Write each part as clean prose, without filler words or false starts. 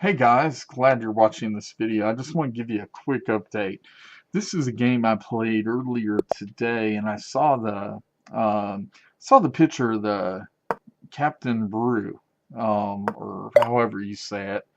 Hey guys, glad you're watching this video. I just want to give you a quick update. This is a game I played earlier today, and I saw the picture of the Captain Brew, or however you say it.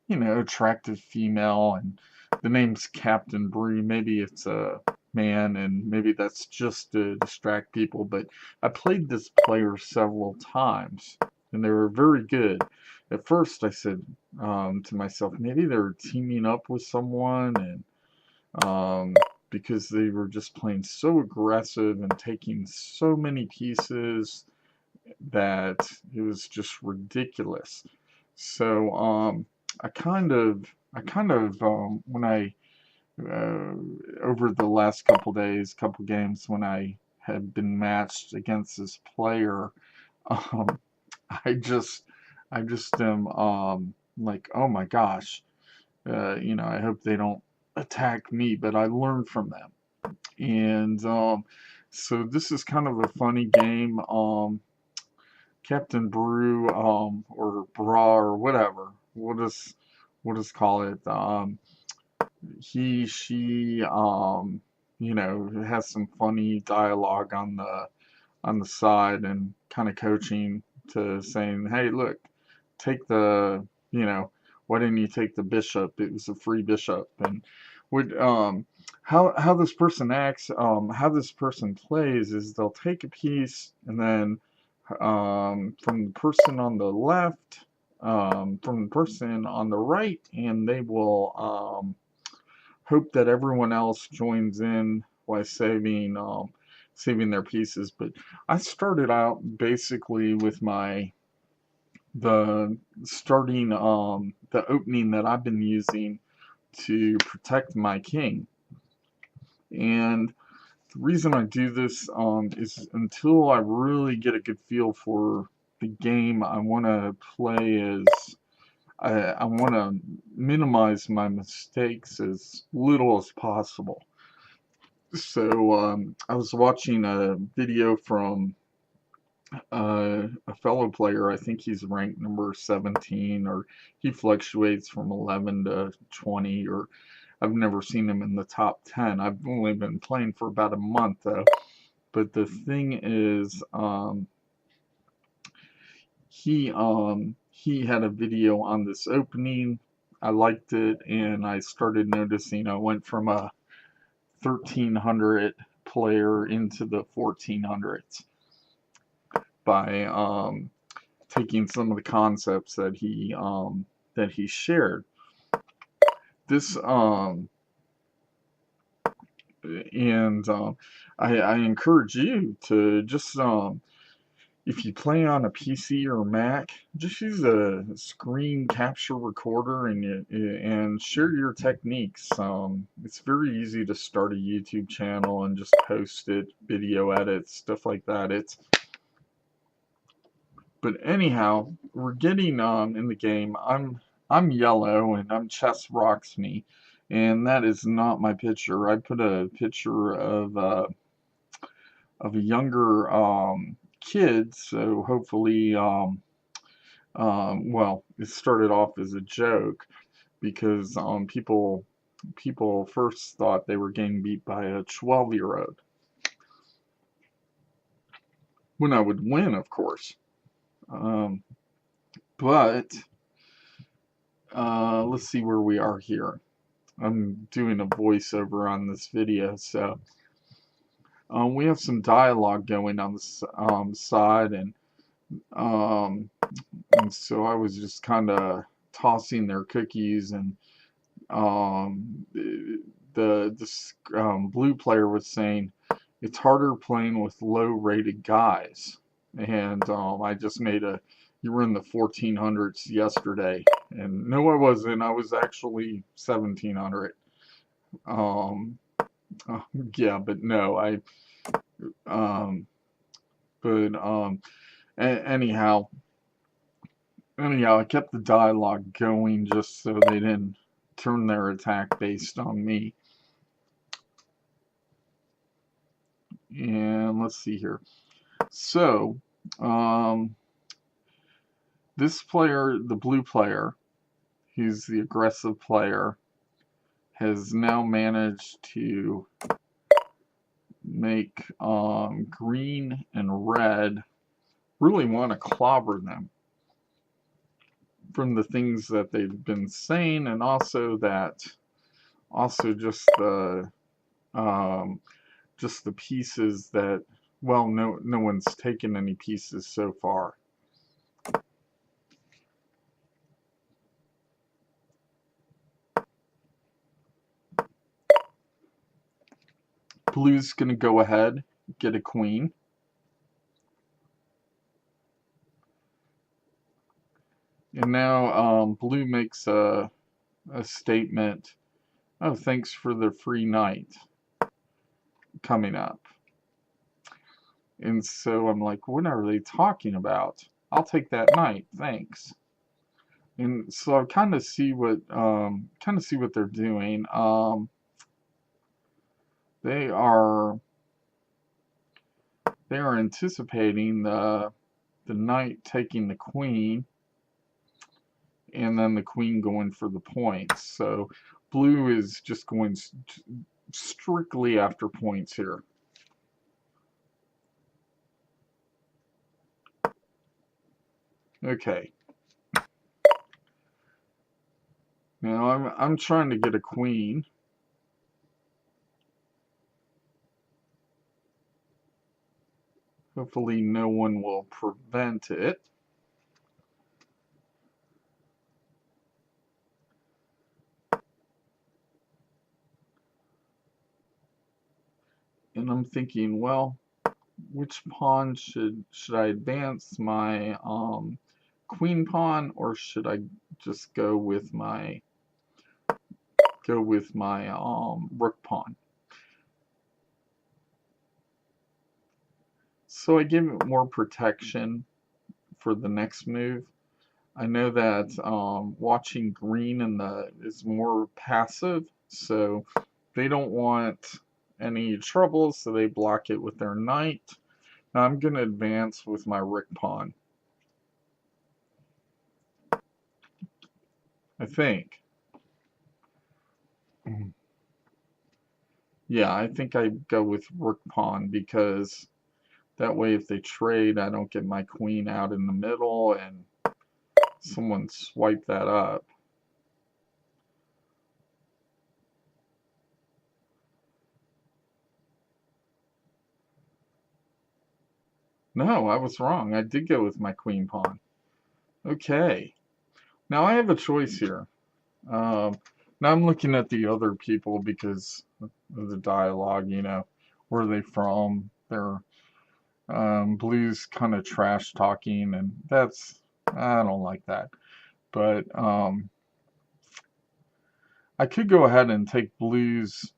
You know, attractive female, and the name's Captain Brew. Maybe it's a man, and maybe that's just to distract people. But I played this player several times, and they were very good. At first, I said to myself, maybe they're teaming up with someone, and because they were just playing so aggressive and taking so many pieces that it was just ridiculous. So when I uh, over the last couple days, couple games when I had been matched against this player, um, I just I just am like, oh my gosh, I hope they don't attack me, but I learned from them. And so this is kind of a funny game. Captain Brew, or Bra, or whatever. We'll just call it. She, has some funny dialogue on the side, and kind of coaching to saying, hey, look, take the, you know, why didn't you take the bishop? It was a free bishop. And would how this person acts, how this person plays is they'll take a piece, and then from the person on the left, from the person on the right, and they will hope that everyone else joins in while saving their pieces. But I started out basically with the starting the opening that I've been using to protect my king. And the reason I do this is until I really get a good feel for the game I want to play, as I want to minimize my mistakes as little as possible. So I was watching a video from a fellow player. I think he's ranked number 17, or he fluctuates from 11 to 20, or I've never seen him in the top 10. I've only been playing for about a month though. But the thing is, he had a video on this opening. I liked it, and I started noticing I went from a 1300 player into the 1400s by taking some of the concepts that he shared. This and I encourage you to just if you play on a PC or Mac, just use a screen capture recorder and share your techniques. It's very easy to start a YouTube channel and just post it, video edits, stuff like that. But anyhow, we're getting in the game. I'm yellow, and I'm Chess Rocks Me, and that is not my picture. I put a picture of a younger kid, so hopefully, well, it started off as a joke because people first thought they were getting beat by a 12-year-old. When I would win, of course. Um, but let's see where we are here. I'm doing a voiceover on this video, so we have some dialogue going on this side, um, and so I was just kind of tossing their cookies, and this blue player was saying it's harder playing with low-rated guys, and I just made a, you were in the 1400s yesterday, and no, I wasn't. I was actually 1700. Um, yeah, but no, um, but anyhow, I kept the dialogue going just so they didn't turn their attack based on me. And let's see here. So, this player, the blue player, who's the aggressive player, has now managed to make green and red really want to clobber them from the things that they've been saying, and also just the pieces that, well, no one's taken any pieces so far. Blue's gonna go ahead, get a queen. And now blue makes a statement. Oh, thanks for the free night coming up. And so I'm like, what are they talking about? I'll take that night, thanks. And so I kind of see what they're doing. They are anticipating the knight taking the queen, and then the queen going for the points. So blue is just going strictly after points here. Okay. Now I'm trying to get a queen. Hopefully no one will prevent it. And I'm thinking, well, which pawn should I advance? My queen pawn, or should I just go with my rook pawn? So I give it more protection for the next move. I know that watching green is more passive, so they don't want any trouble, so they block it with their knight. Now I'm going to advance with my rook pawn, I think. Yeah, I think I go with rook pawn, because that way if they trade, I don't get my queen out in the middle and someone swipe that up. No, I was wrong. I did go with my queen pawn. Okay. Now I have a choice here. Now I'm looking at the other people because of the dialogue, where are they from? They're blues kind of trash talking, and I don't like that. But I could go ahead and take blues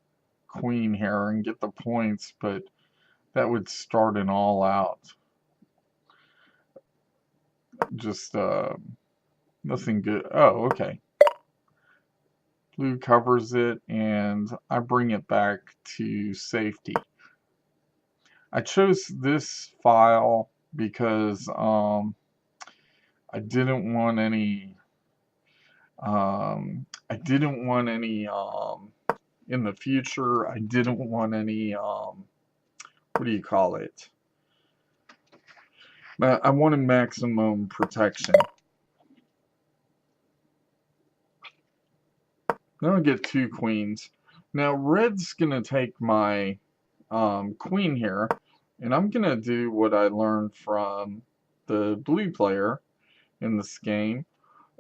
queen here and get the points, but that would start an all out. Just nothing good. Oh, okay. Blue covers it, and I bring it back to safety. I chose this file because I didn't want any in the future. I didn't want any what do you call it? I wanted maximum protection. Now I get two queens. Now red's gonna take my queen here, and I'm gonna do what I learned from the blue player in this game.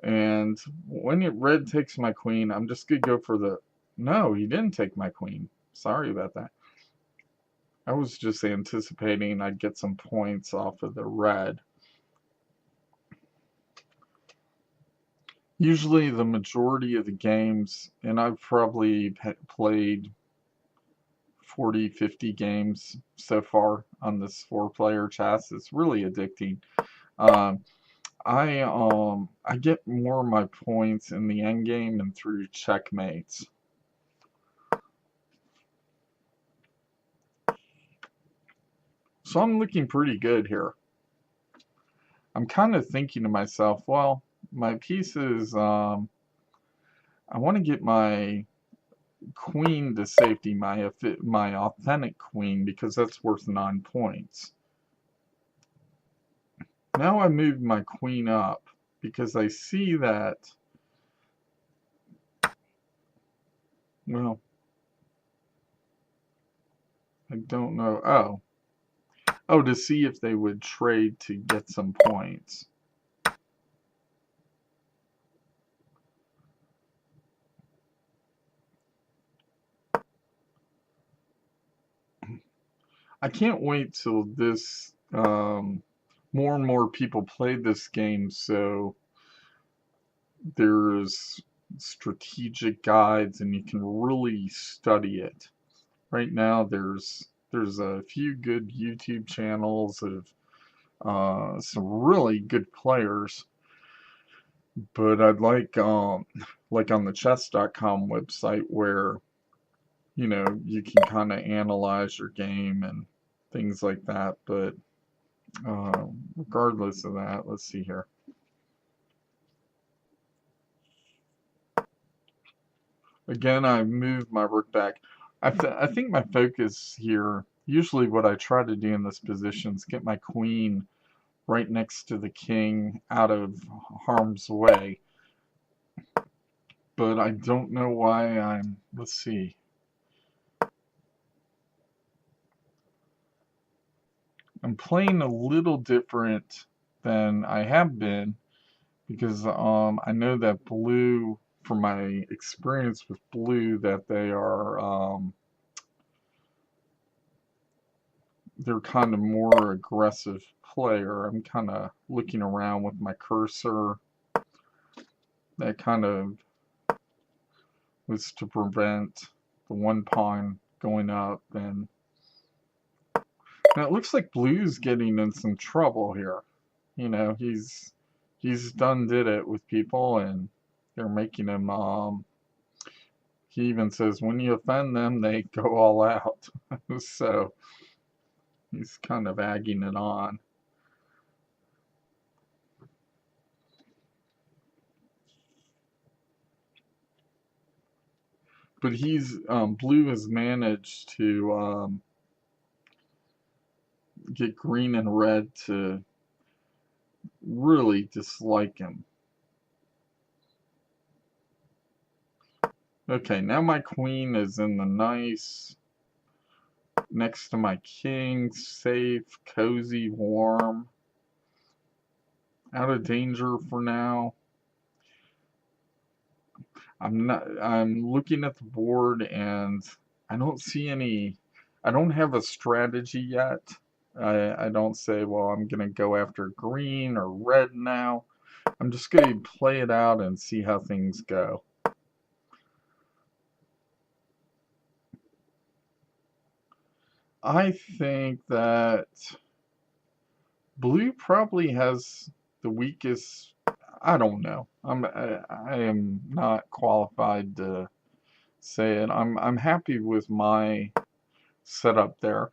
And when red takes my queen, I'm just gonna go for the... No, he didn't take my queen. Sorry about that. I was just anticipating I'd get some points off of the red. Usually the majority of the games, and I've probably played 40, 50 games so far on this 4-player chess. It's really addicting. I get more of my points in the end game and through checkmates. So I'm looking pretty good here. I'm kind of thinking to myself, well, my pieces I want to get my queen to safety, my authentic queen, because that's worth 9 points. Now I moved my queen up because I see that, well, I don't know. Oh, to see if they would trade to get some points. I can't wait till this, more and more people play this game, so there's strategic guides and you can really study it. Right now there's a few good YouTube channels of some really good players, but I'd like on the chess.com website where you can kind of analyze your game and things like that. But regardless of that, let's see here. Again, I moved my rook back. I think my focus here, usually what I try to do in this position is get my queen right next to the king out of harm's way. But I don't know why let's see. I'm playing a little different than I have been because I know that blue, from my experience with blue, that they're kind of more aggressive player. I'm kind of looking around with my cursor. That kind of was to prevent the one pawn going up, and now it looks like blue's getting in some trouble here. He's done did it with people, and they're making him he even says when you offend them they go all out. So he's kind of egging it on. But blue has managed to get green and red to really dislike him. Okay, now my queen is in the nice, next to my king, safe, cozy, warm, out of danger for now. I'm looking at the board and I don't see any, I don't have a strategy yet. I don't say, well, I'm going to go after green or red now. I'm just going to play it out and see how things go. I think that blue probably has the weakest, I don't know. I am not qualified to say it. I'm happy with my setup there.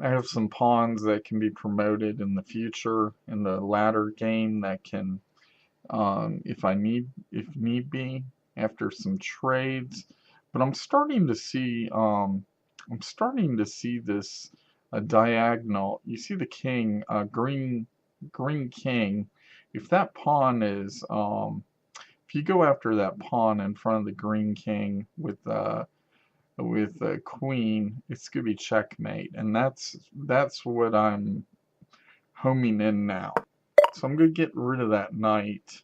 I have some pawns that can be promoted in the future in the latter game that can, if need be, after some trades. But I'm starting to see this diagonal. You see the king, green king. If that pawn is, if you go after that pawn in front of the green king with the queen, it's gonna be checkmate, and that's what I'm homing in now. So I'm gonna get rid of that knight.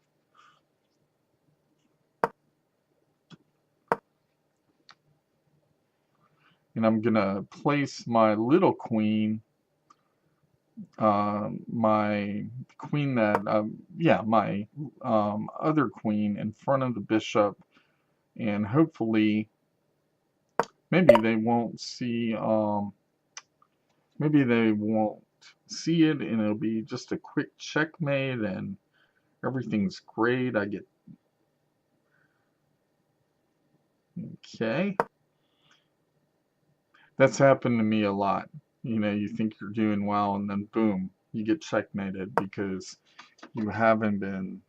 And I'm gonna place my little queen, my queen that, yeah, my other queen in front of the bishop, and hopefully maybe they won't see, maybe they won't see it, and it'll be just a quick checkmate, and everything's great. I get, okay. That's happened to me a lot. You think you're doing well, and then boom, you get checkmated because you haven't been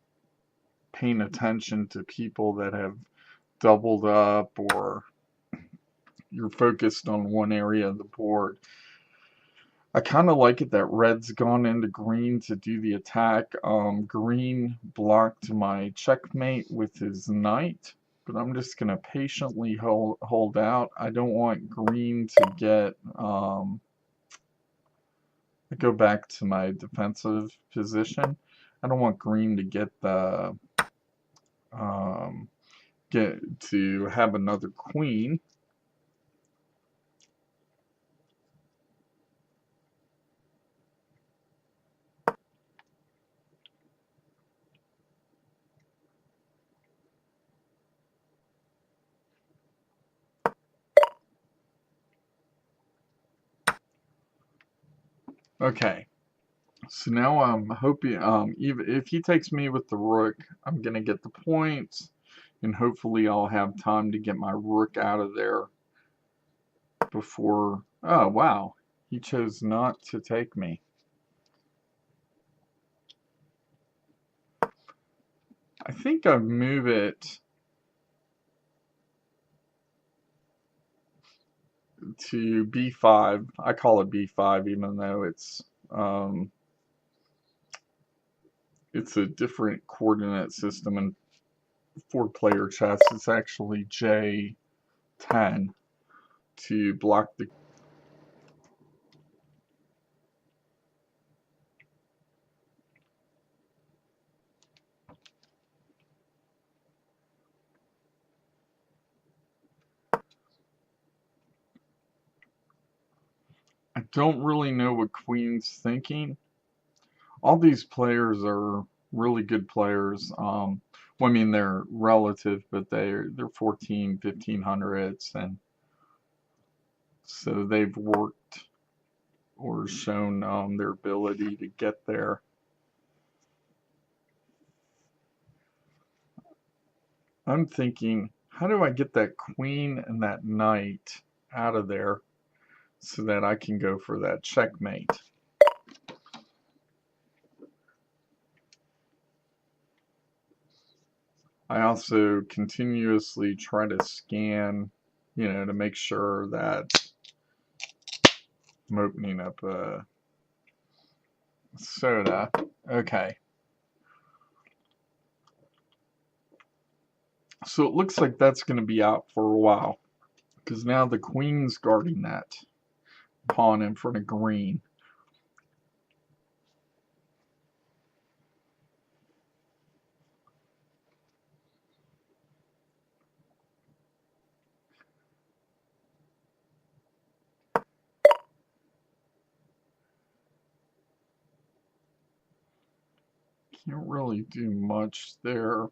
paying attention to people that have doubled up or you're focused on one area of the board. I kind of like it that red's gone into green to do the attack. Green blocked my checkmate with his knight, but I'm just going to patiently hold out. I don't want green to get... I go back to my defensive position. I don't want green to get the... get to have another queen. Okay, so now I'm hoping, even if he takes me with the rook, I'm gonna get the points, and hopefully I'll have time to get my rook out of there before... Oh, wow, he chose not to take me. I think I move it to b5. I call it b5 even though it's a different coordinate system in 4-player chess. It's actually J10 to block the... I don't really know what Queen's thinking. All these players are really good players. Well, I mean, they're relative, but they're 14, 1500s, and so they've worked or shown their ability to get there. I'm thinking, how do I get that queen and that knight out of there so that I can go for that checkmate? I also continuously try to scan, you know, to make sure that I'm opening up a soda. Okay. So it looks like that's going to be out for a while, because now the queen's guarding that pawn in front of green. Can't really do much there.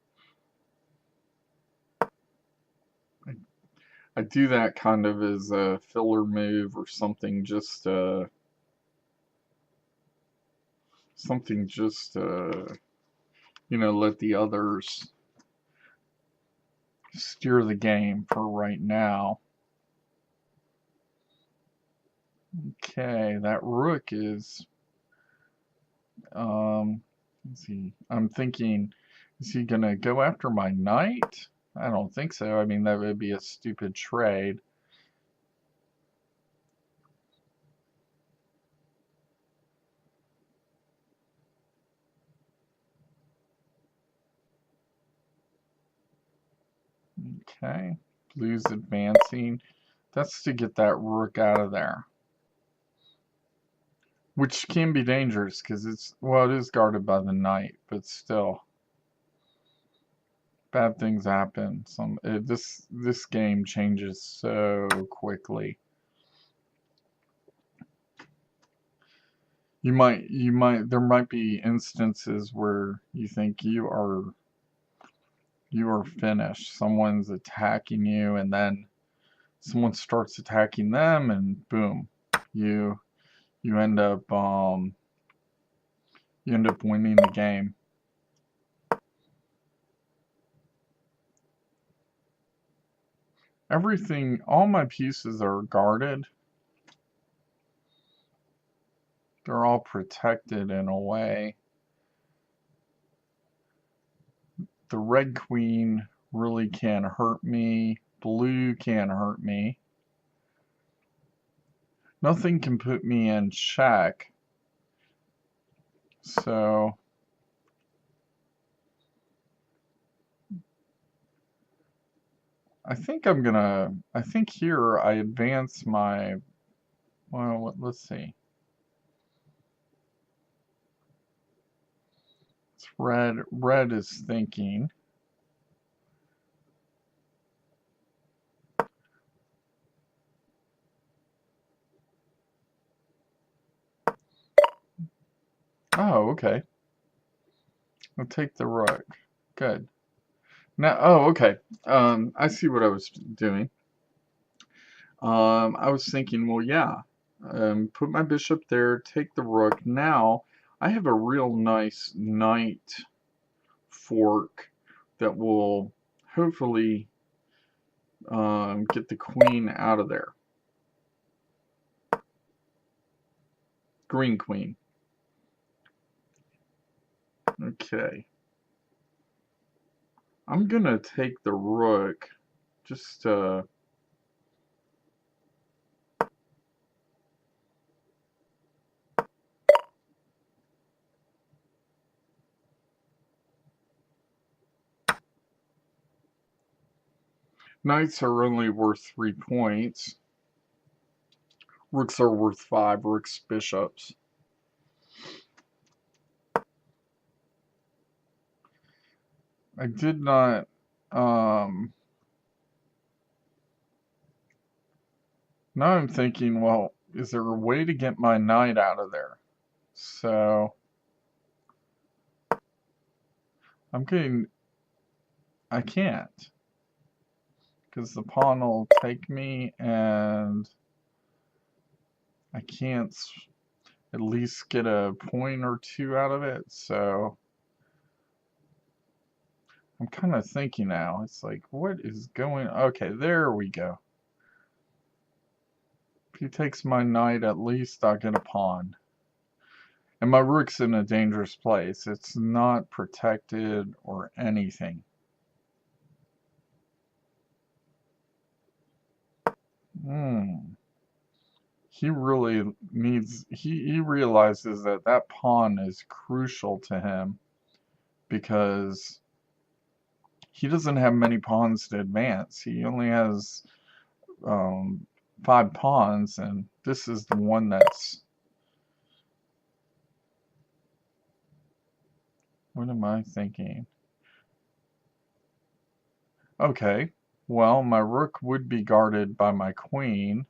I do that kind of as a filler move or something, just you know, let the others steer the game for right now. Okay, that rook is let's see. I'm thinking, is he gonna go after my knight? I don't think so. I mean, that would be a stupid trade. Okay, blue's advancing. That's to get that rook out of there, which can be dangerous because it's, well, it is guarded by the knight, but still, bad things happen. This game changes so quickly. There might be instances where you think you are finished. Someone's attacking you, and then someone starts attacking them, and boom, you end up winning the game. Everything, all my pieces are guarded. They're all protected in a way. The red queen really can't hurt me. Blue can't hurt me. Nothing can put me in check. So I think I think here I advance my, well, let's see. It's red. Red is thinking. Oh, okay. I'll take the rook. Good. Now, oh, okay. I see what I was doing. I was thinking, well, yeah, put my bishop there, take the rook. Now, I have a real nice knight fork that will hopefully get the queen out of there. Green queen. Okay. I'm gonna take the rook just knights are only worth 3 points. Rooks are worth 5, rooks, bishops. I did not, now I'm thinking, well, is there a way to get my knight out of there? So, I can't. Because the pawn will take me, and I can't at least get a point or two out of it, so I'm kind of thinking now, it's like, what is going, okay, there we go. If he takes my knight, at least I'll get a pawn. And my rook's in a dangerous place. It's not protected or anything. He really needs, he realizes that that pawn is crucial to him because he doesn't have many pawns to advance. He only has 5 pawns, and this is the one that's... What am I thinking? Okay, well, my rook would be guarded by my queen.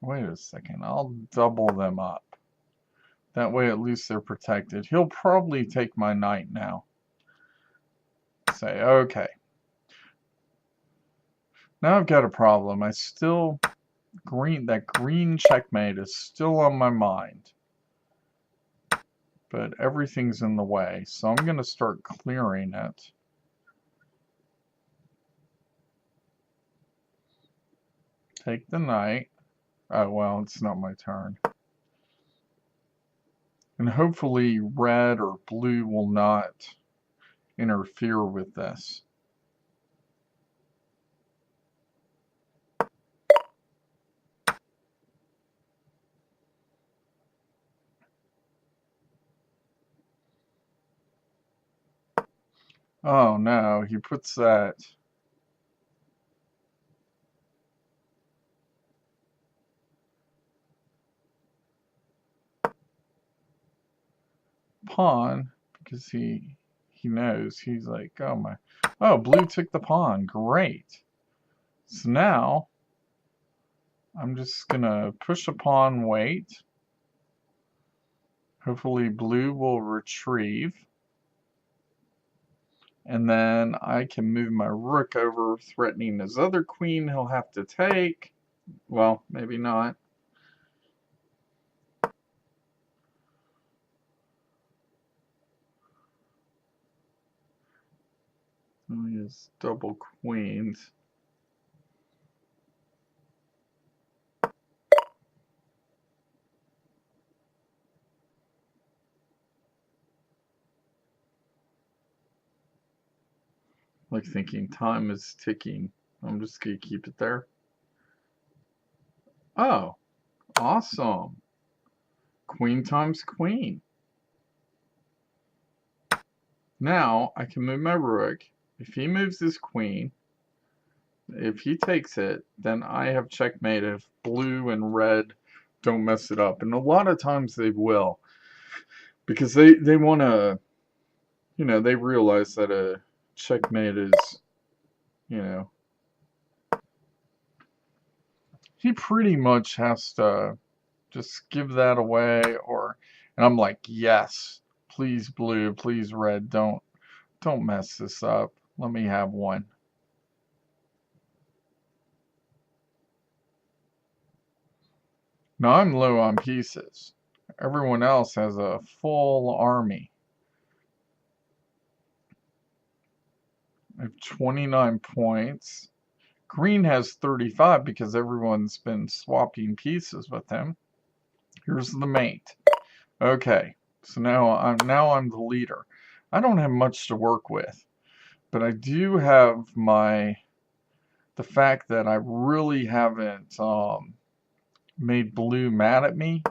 Wait a second, I'll double them up. That way at least they're protected. He'll probably take my knight now. Say, okay. Now I've got a problem. That green checkmate is still on my mind. But everything's in the way, so I'm going to start clearing it. Take the knight. Oh, well, it's not my turn. And hopefully red or blue will not interfere with this. Oh no, he puts that... pawn, because he knows. He's like, oh my... Oh, blue took the pawn. Great. So now, I'm just gonna push a pawn, wait. Hopefully blue will retrieve. And then I can move my rook over, threatening his other queen he'll have to take. Well, maybe not. He has double queens. Like thinking time is ticking. I'm just gonna keep it there. Oh, awesome. Queen times queen. Now I can move my rook. If he moves his queen, if he takes it, then I have checkmate if blue and red don't mess it up. And a lot of times they will. Because they want to, they realize that a checkmate is, you know, he pretty much has to just give that away, and I'm like, yes, please blue, please red, don't mess this up. Let me have one. Now I'm low on pieces. Everyone else has a full army. I have 29 points. Green has 35 because everyone's been swapping pieces with him. Here's the mate. Okay, so now I'm the leader. I don't have much to work with, but I do have the fact that I really haven't made blue mad at me.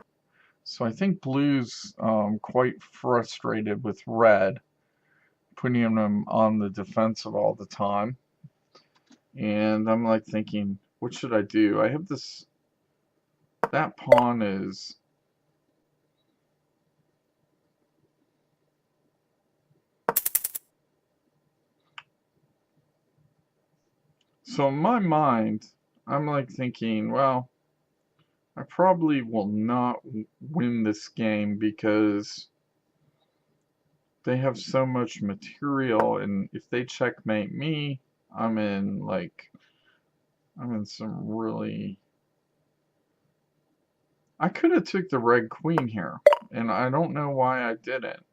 So I think blue's quite frustrated with red, putting him on the defensive all the time. And I'm like thinking, what should I do? I have this, that pawn is, so in my mind, I'm like thinking, well, I probably will not win this game because they have so much material, and if they checkmate me, I'm in some really... I could have took the red queen here, and I don't know why I didn't.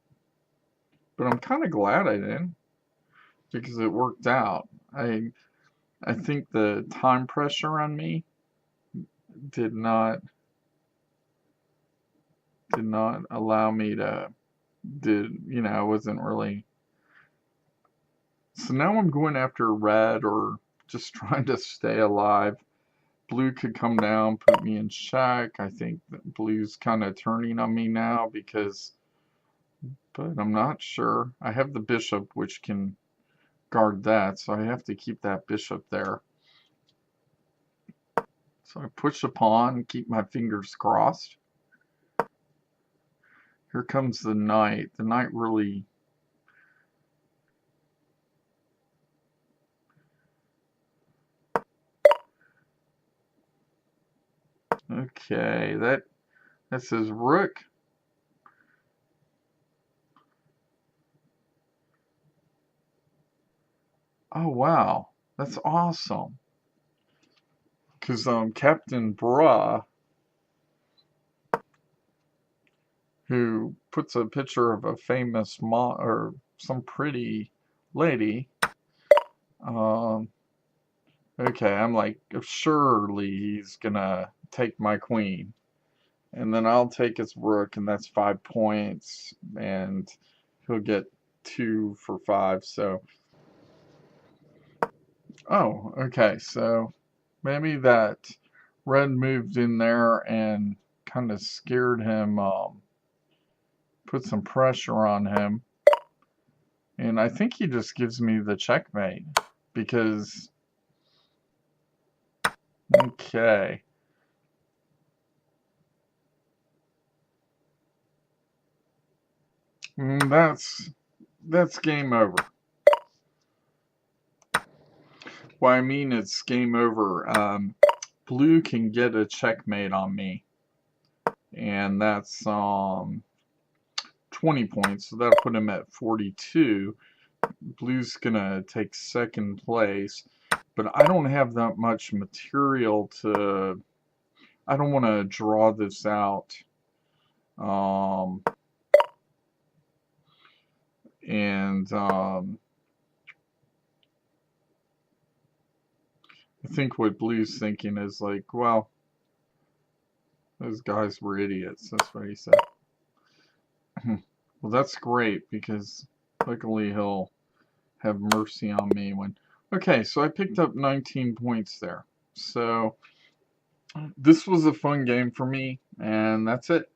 But I'm kind of glad I didn't, because it worked out. I think the time pressure on me did not allow me to, I wasn't really... So now I'm going after red, or just trying to stay alive. Blue could come down, put me in check. I think that blue's kind of turning on me now but I'm not sure. I have the bishop, which can guard that, so I have to keep that bishop there. So I push a pawn, keep my fingers crossed. Here comes the knight. The knight really... Okay, that says rook. Oh wow, that's awesome. Because Captain Bra, who puts a picture of a famous or some pretty lady, okay, I'm like, surely he's gonna take my queen. And then I'll take his rook, and that's 5 points, and he'll get 2 for 5, so... Oh, okay, so maybe that red moved in there and kind of scared him, put some pressure on him. And I think he just gives me the checkmate, because... Okay. That's game over. What I mean, it's game over. Blue can get a checkmate on me, and that's 20 points, so that'll put him at 42. Blue's gonna take second place, but I don't have that much material to... I don't want to draw this out. I think what Blue's thinking is like, well, those guys were idiots. That's what he said. Well, that's great, because luckily he'll have mercy on me when... Okay, so I picked up 19 points there. So this was a fun game for me, and that's it.